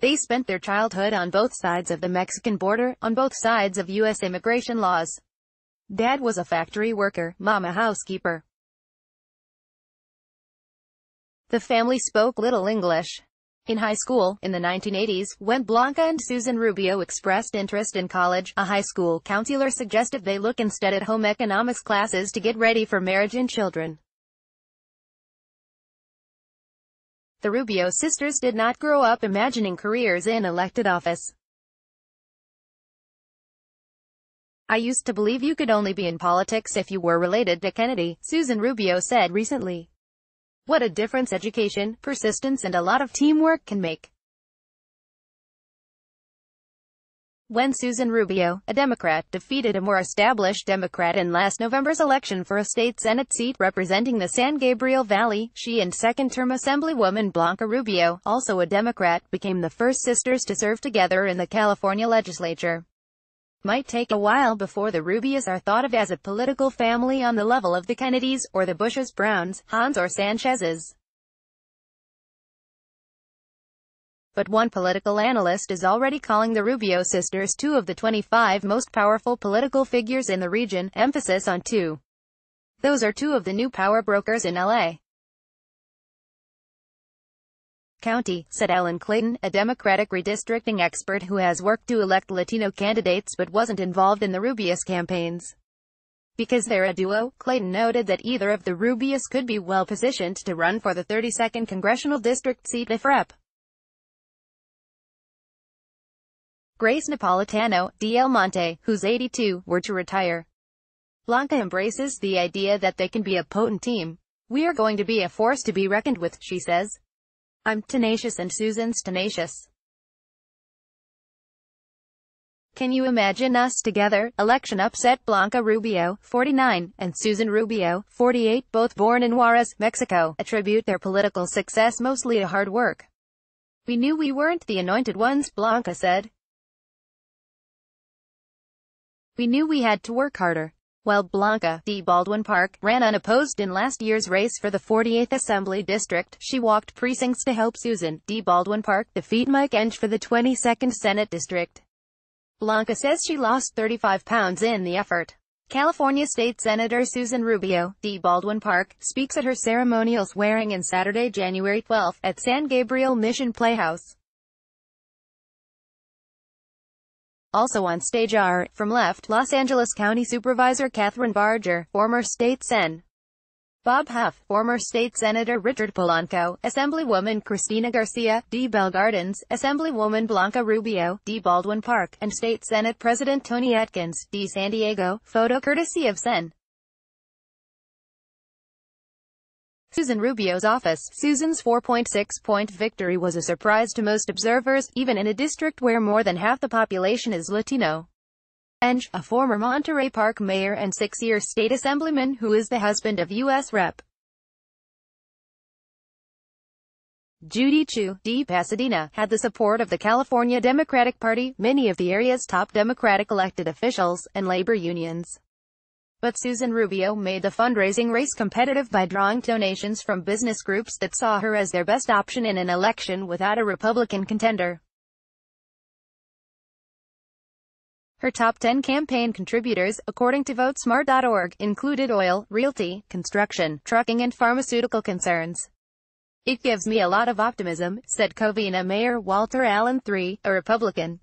They spent their childhood on both sides of the Mexican border, on both sides of U.S. immigration laws. Dad was a factory worker, Mom a housekeeper. The family spoke little English. In high school, in the 1980s, when Blanca and Susan Rubio expressed interest in college, a high school counselor suggested they look instead at home economics classes to get ready for marriage and children. The Rubio sisters did not grow up imagining careers in elected office. "I used to believe you could only be in politics if you were related to Kennedy," Susan Rubio said recently. "What a difference education, persistence and a lot of teamwork can make." When Susan Rubio, a Democrat, defeated a more established Democrat in last November's election for a state Senate seat representing the San Gabriel Valley, she and second-term Assemblywoman Blanca Rubio, also a Democrat, became the first sisters to serve together in the California legislature. Might take a while before the Rubios are thought of as a political family on the level of the Kennedys, or the Bushes, Browns, Hans or Sanchez's. But one political analyst is already calling the Rubio sisters two of the 25 most powerful political figures in the region, emphasis on two. Those are two of the new power brokers in L.A. County, said Ellen Clayton, a Democratic redistricting expert who has worked to elect Latino candidates but wasn't involved in the Rubios campaigns. Because they're a duo, Clayton noted that either of the Rubios could be well-positioned to run for the 32nd congressional district seat if Rep. Grace Napolitano, D.L. Monte, who's 82, were to retire. Blanca embraces the idea that they can be a potent team. "We are going to be a force to be reckoned with," she says. "I'm tenacious and Susan's tenacious. Can you imagine us together?" Election upset Blanca Rubio, 49, and Susan Rubio, 48, both born in Juarez, Mexico, attribute their political success mostly to hard work. "We knew we weren't the anointed ones," Blanca said. "We knew we had to work harder." While Blanca, D. Baldwin Park, ran unopposed in last year's race for the 48th Assembly District, she walked precincts to help Susan, D. Baldwin Park, defeat Mike Enge for the 22nd Senate District. Blanca says she lost 35 pounds in the effort. California State Senator Susan Rubio, D. Baldwin Park, speaks at her ceremonial swearing-in Saturday, January 12, at San Gabriel Mission Playhouse. Also on stage are, from left, Los Angeles County Supervisor Catherine Barger, former State Sen. Bob Huff, former State Senator Richard Polanco, Assemblywoman Cristina Garcia, D. Bell Gardens, Assemblywoman Blanca Rubio, D. Baldwin Park, and State Senate President Tony Atkins, D. San Diego, photo courtesy of Sen. Susan Rubio's office. Susan's 4.6-point victory was a surprise to most observers, even in a district where more than half the population is Latino. Enge, a former Monterey Park mayor and 6-year state assemblyman who is the husband of U.S. Rep. Judy Chu, D. Pasadena, had the support of the California Democratic Party, many of the area's top Democratic elected officials, and labor unions. But Susan Rubio made the fundraising race competitive by drawing donations from business groups that saw her as their best option in an election without a Republican contender. Her top 10 campaign contributors, according to Votesmart.org, included oil, realty, construction, trucking and pharmaceutical concerns. "It gives me a lot of optimism," said Covina Mayor Walter Allen III, a Republican.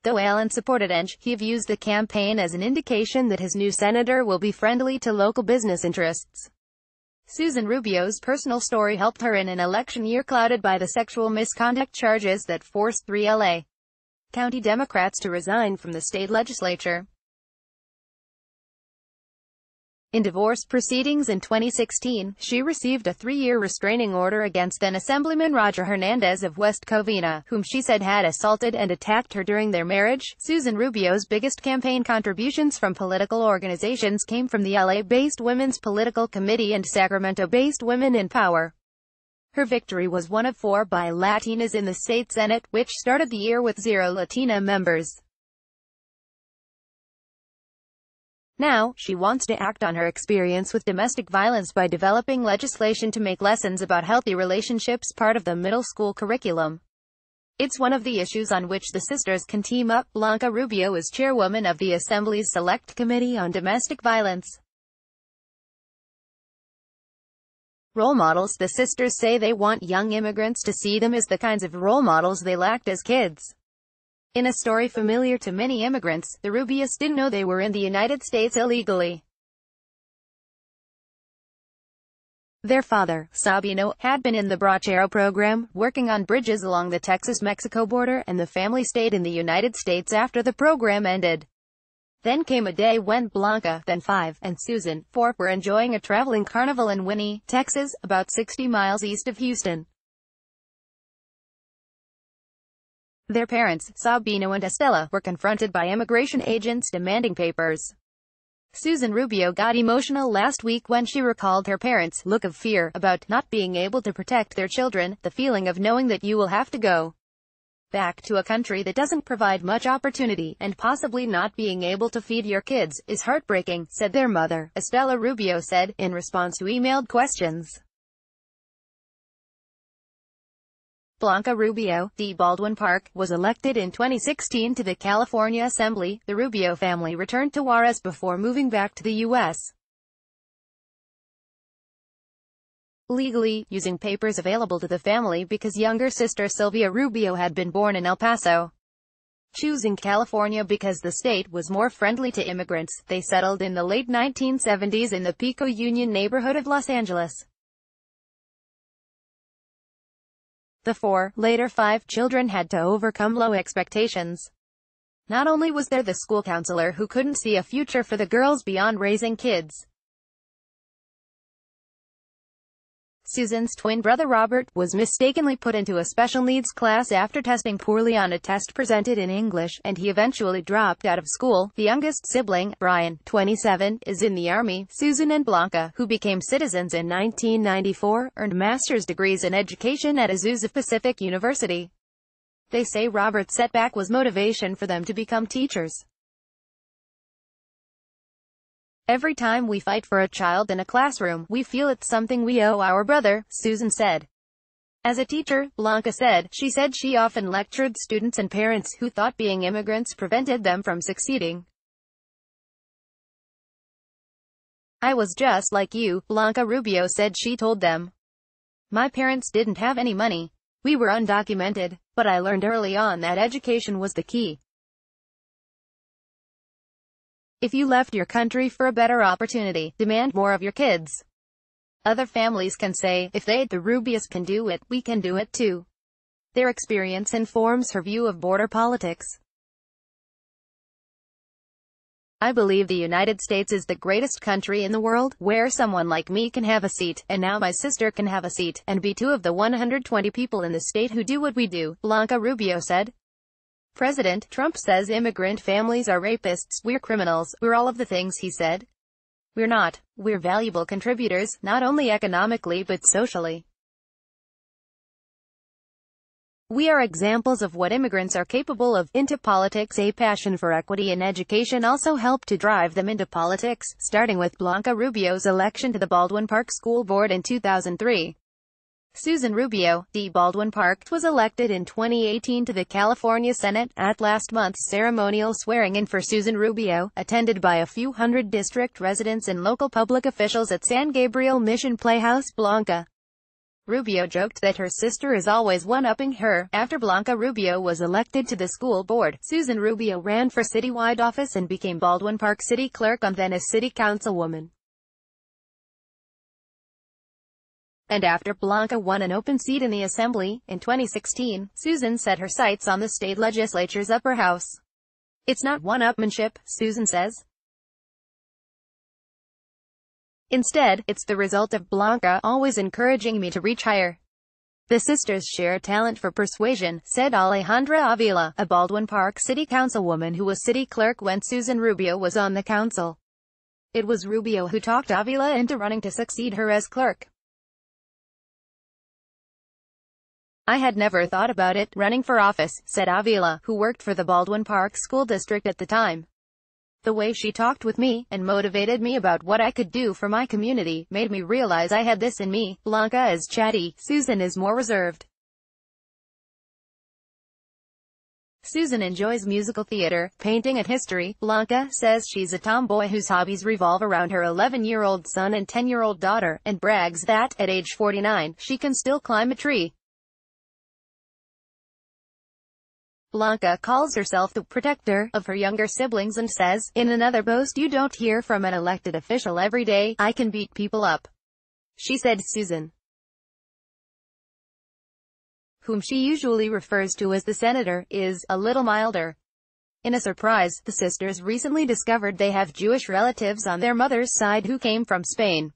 Though Allen supported Enge, he views the campaign as an indication that his new senator will be friendly to local business interests. Susan Rubio's personal story helped her in an election year clouded by the sexual misconduct charges that forced 3 L.A. County Democrats to resign from the state legislature. In divorce proceedings in 2016, she received a 3-year restraining order against then-Assemblyman Roger Hernandez of West Covina, whom she said had assaulted and attacked her during their marriage. Susan Rubio's biggest campaign contributions from political organizations came from the LA-based Women's Political Committee and Sacramento-based Women in Power. Her victory was one of 4 by Latinas in the state Senate, which started the year with 0 Latina members. Now, she wants to act on her experience with domestic violence by developing legislation to make lessons about healthy relationships part of the middle school curriculum. It's one of the issues on which the sisters can team up. Blanca Rubio is chairwoman of the Assembly's Select Committee on Domestic Violence. Role models. The sisters say they want young immigrants to see them as the kinds of role models they lacked as kids. In a story familiar to many immigrants, the Rubios didn't know they were in the United States illegally. Their father, Sabino, had been in the Bracero program, working on bridges along the Texas-Mexico border, and the family stayed in the United States after the program ended. Then came a day when Blanca, then 5, and Susan, 4, were enjoying a traveling carnival in Winnie, Texas, about 60 miles east of Houston. Their parents, Sabino and Estela, were confronted by immigration agents demanding papers. Susan Rubio got emotional last week when she recalled her parents' look of fear about not being able to protect their children, the feeling of knowing that you will have to go back to a country that doesn't provide much opportunity, and possibly not being able to feed your kids, is heartbreaking, said their mother, Estela Rubio said, in response to emailed questions. Blanca Rubio, D. Baldwin Park, was elected in 2016 to the California Assembly. The Rubio family returned to Juarez before moving back to the U.S. legally, using papers available to the family because younger sister Sylvia Rubio had been born in El Paso. Choosing California because the state was more friendly to immigrants, they settled in the late 1970s in the Pico Union neighborhood of Los Angeles. The 4, later 5, children had to overcome low expectations. Not only was there the school counselor who couldn't see a future for the girls beyond raising kids. Susan's twin brother Robert was mistakenly put into a special needs class after testing poorly on a test presented in English, and he eventually dropped out of school. The youngest sibling, Brian, 27, is in the Army. Susan and Blanca, who became citizens in 1994, earned master's degrees in education at Azusa Pacific University. They say Robert's setback was motivation for them to become teachers. Every time we fight for a child in a classroom, we feel it's something we owe our brother, Susan said. As a teacher, Blanca said, she often lectured students and parents who thought being immigrants prevented them from succeeding. I was just like you, Blanca Rubio said she told them. My parents didn't have any money. We were undocumented, but I learned early on that education was the key. If you left your country for a better opportunity, demand more of your kids. Other families can say, if the Rubios can do it, we can do it too. Their experience informs her view of border politics. I believe the United States is the greatest country in the world, where someone like me can have a seat, and now my sister can have a seat, and be 2 of the 120 people in the state who do what we do, Blanca Rubio said. President Trump says immigrant families are rapists, we're criminals, we're all of the things he said. We're not. We're valuable contributors, not only economically but socially. We are examples of what immigrants are capable of. Into politics. A passion for equity in education also helped to drive them into politics, starting with Blanca Rubio's election to the Baldwin Park School Board in 2003. Susan Rubio, D. Baldwin Park, was elected in 2018 to the California Senate. At last month's ceremonial swearing-in for Susan Rubio, attended by a few hundred district residents and local public officials at San Gabriel Mission Playhouse, Blanca Rubio joked that her sister is always one-upping her. After Blanca Rubio was elected to the school board, Susan Rubio ran for citywide office and became Baldwin Park City Clerk and then as City Councilwoman. And after Blanca won an open seat in the Assembly, in 2016, Susan set her sights on the state legislature's upper house. It's not one-upmanship, Susan says. Instead, it's the result of Blanca always encouraging me to reach higher. The sisters share talent for persuasion, said Alejandra Avila, a Baldwin Park City Councilwoman who was city clerk when Susan Rubio was on the council. It was Rubio who talked Avila into running to succeed her as clerk. I had never thought about it, running for office, said Avila, who worked for the Baldwin Park School District at the time. The way she talked with me, and motivated me about what I could do for my community, made me realize I had this in me. Blanca is chatty, Susan is more reserved. Susan enjoys musical theater, painting and history. Blanca says she's a tomboy whose hobbies revolve around her 11-year-old son and 10-year-old daughter, and brags that, at age 49, she can still climb a tree. Blanca calls herself the protector of her younger siblings and says, in another post, "You don't hear from an elected official every day. I can beat people up," she said. Susan, whom she usually refers to as the senator, is a little milder. In a surprise, the sisters recently discovered they have Jewish relatives on their mother's side who came from Spain.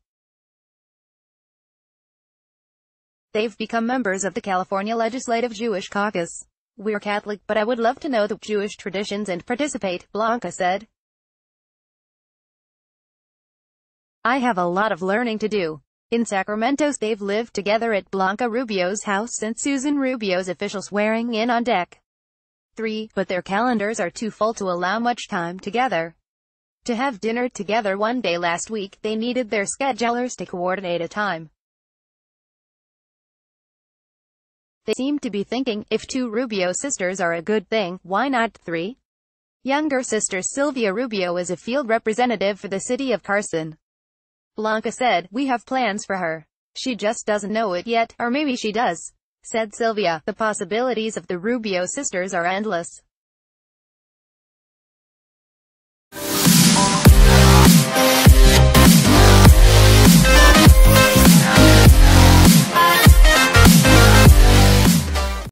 They've become members of the California Legislative Jewish Caucus. "We're Catholic, but I would love to know the Jewish traditions and participate," Blanca said. "I have a lot of learning to do." In Sacramento, they've lived together at Blanca Rubio's house since Susan Rubio's official swearing in on Dec. 3, but their calendars are too full to allow much time together. To have dinner together one day last week, they needed their schedulers to coordinate a time. They seem to be thinking, if 2 Rubio sisters are a good thing, why not 3? Younger sister Sylvia Rubio is a field representative for the city of Carson. Blanca said, "We have plans for her. She just doesn't know it yet, or maybe she does," said Sylvia. The possibilities of the Rubio sisters are endless.